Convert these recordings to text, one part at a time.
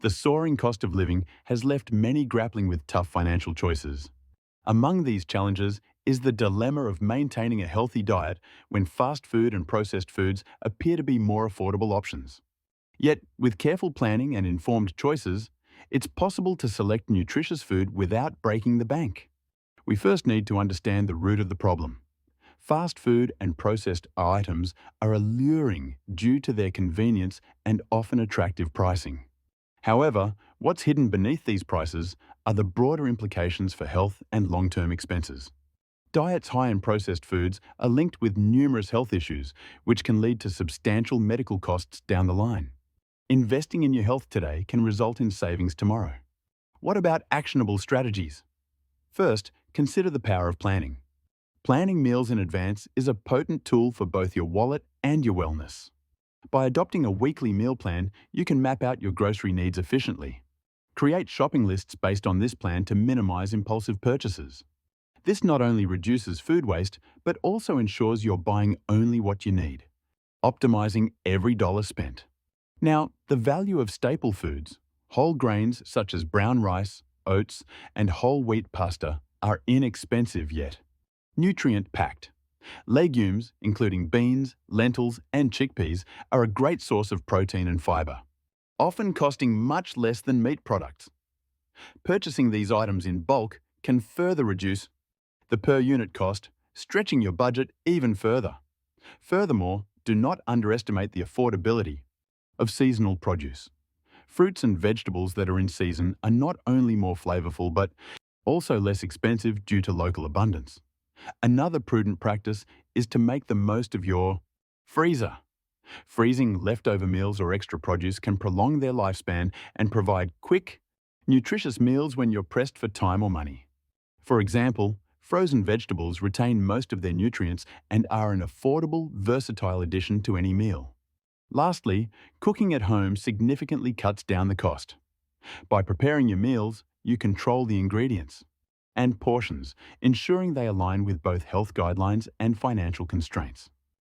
The soaring cost of living has left many grappling with tough financial choices. Among these challenges is the dilemma of maintaining a healthy diet when fast food and processed foods appear to be more affordable options. Yet, with careful planning and informed choices, it's possible to select nutritious food without breaking the bank. We first need to understand the root of the problem. Fast food and processed items are alluring due to their convenience and often attractive pricing. However, what's hidden beneath these prices are the broader implications for health and long-term expenses. Diets high in processed foods are linked with numerous health issues, which can lead to substantial medical costs down the line. Investing in your health today can result in savings tomorrow. What about actionable strategies? First, consider the power of planning. Planning meals in advance is a potent tool for both your wallet and your wellness. By adopting a weekly meal plan, you can map out your grocery needs efficiently. Create shopping lists based on this plan to minimize impulsive purchases. This not only reduces food waste, but also ensures you're buying only what you need, optimizing every dollar spent. Now, the value of staple foods, whole grains such as brown rice, oats, and whole wheat pasta, are inexpensive yet nutrient-packed. Legumes, including beans, lentils, and chickpeas, are a great source of protein and fiber, often costing much less than meat products. Purchasing these items in bulk can further reduce the per-unit cost, stretching your budget even further. Furthermore, do not underestimate the affordability of seasonal produce. Fruits and vegetables that are in season are not only more flavorful but also less expensive due to local abundance. Another prudent practice is to make the most of your freezer. Freezing leftover meals or extra produce can prolong their lifespan and provide quick, nutritious meals when you're pressed for time or money. For example, frozen vegetables retain most of their nutrients and are an affordable, versatile addition to any meal. Lastly, cooking at home significantly cuts down the cost. By preparing your meals, you control the ingredients and portions, ensuring they align with both health guidelines and financial constraints.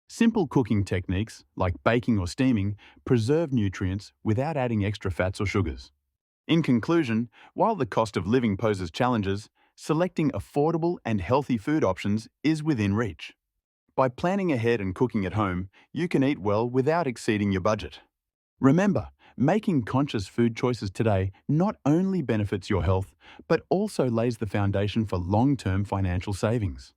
Simple cooking techniques, like baking or steaming, preserve nutrients without adding extra fats or sugars. In conclusion, while the cost of living poses challenges, selecting affordable and healthy food options is within reach. By planning ahead and cooking at home, you can eat well without exceeding your budget. Remember, making conscious food choices today not only benefits your health, but also lays the foundation for long-term financial savings.